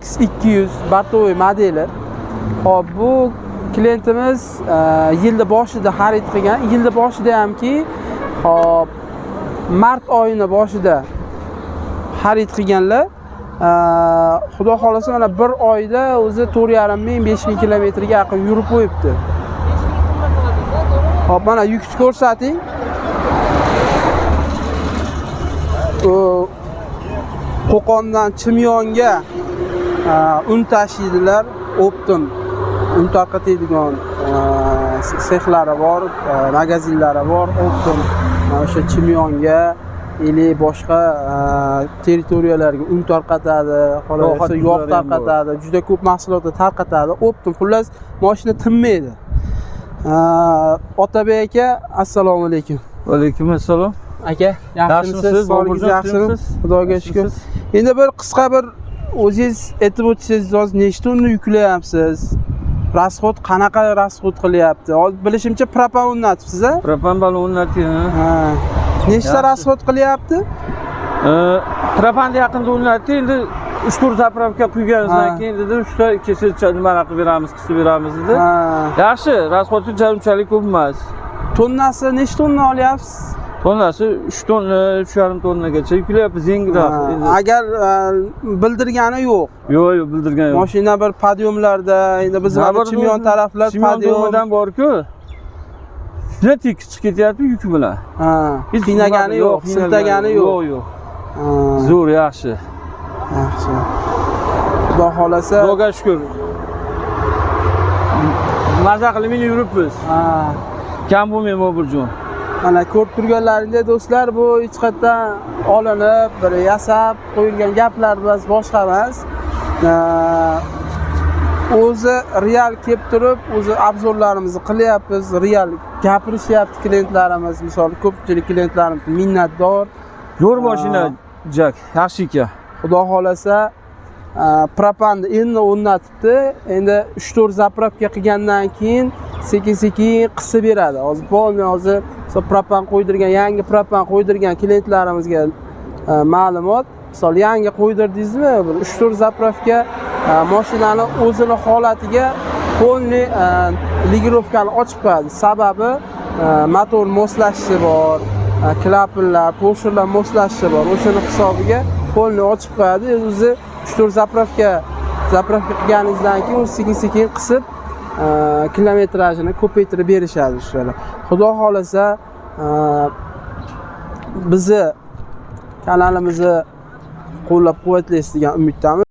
X200 Bartoy modeli. Hop, bu klientimiz yilning boshida xarid qilgan. Yilning boshida hamki, hop, mart oyining boshida xarid qilganlar. Xudo xolasa mana bir oyda o'zi 4,5-5,000 kilometrga yaqin yurib qo'yibdi. Hop, mana yukni ko'rsating. Qo'qondan Chimyonga un tashiydilar. Optim un tarqatadigan sexlari bor, magazinlari bor. Optim o'sha Chimyonga boshqa territoriyalarga un tarqatadi, xohlasa yog' tarqatadi, juda ko'p mahsulotlar tarqatadi. Optim, xullas mashina tinmaydi. Otabek aka, assalomu alaykum. Va alaykum assalom. Aka, yaxshimisiz? Sog'ligingiz yaxshimi? Xudoga shukr. Endi bir qisqa bir o'zingiz aytib o'tsangiz, hozir nechta unni yuklayapsiz? Rasxod qanaqa rasxod qilyapti? Hozir bilishimcha propan o'rnatibsiz-a? Propan balon o'rnatyapti. Ha. Nechta rasxod qilyapti? Propanda yaqinda o'rnatdi. Endi 3-4 zapravka quyganimizdan keyin dedi, 3 ta kesilcha nima qilib beramiz, qisib beramiz dedi. Yaxshi, rasxodi unchalik ko'p emas. Tonnasi nechta tonna olyapsiz? Tonnasi 3 tonna, 3,5 tonnagacha yuklayapmiz yengilroq. Agar bildirgani yo'q. Yo'q, bildirgani yo'q. Mashina bir podyomlarda, endi biz mana Chimyon taraflar podyomdan bor-ku. Shunday tekis chiqib ketyapti yuk bilan. Qiynagani yo'q, siltagani yo'q. Yo'q. Zo'r, yaxshi. Yaxshi. Xudo xolasa. Xudoga shukr. Maza qilib yuribmiz. Kam bo'lmaymi burjon. Mana ko'rib turganlaringdek do'stlar, bu hech qayerdan olinib, bir yasab qo'yilgan gaplar emas, boshqa emas. O'zi real kelib turib, o'zi obzorlarimizni qilyapmiz, real gapirishyapti klientlarimiz. Misol ko'pchilik klientlarimiz minnatdor. Zo'r mashina, Jak, yaxshi ekan. Xudo xolasa propanni endi o'rnatibdi. Endi 3-4 zapravka qilgandan keyin sekin-sekin qisib beradi. Hozir polni hozir propan qo'ydirgan, yangi propan qo'ydirgan klientlarimizga ma'lumot. Misol yangi qo'ydirdingizmi, 3-4 zapravka mashinani o'zini holatiga polni ligirovkani ochib qo'yadi. Sababi motor moslashishi bor, klapanlar, to'shirlar moslashishi bor. O'shani hisobiga polni ochib qo'yadi. O'zi 3-4 zapravka qilganingizdan keyin u sekin-sekin qisib kilometrajini ko'paytirib berishadi shular. Xudo xolasa bizni kanalimizni qo'llab-quvvatlaysiz degan umiddamiz.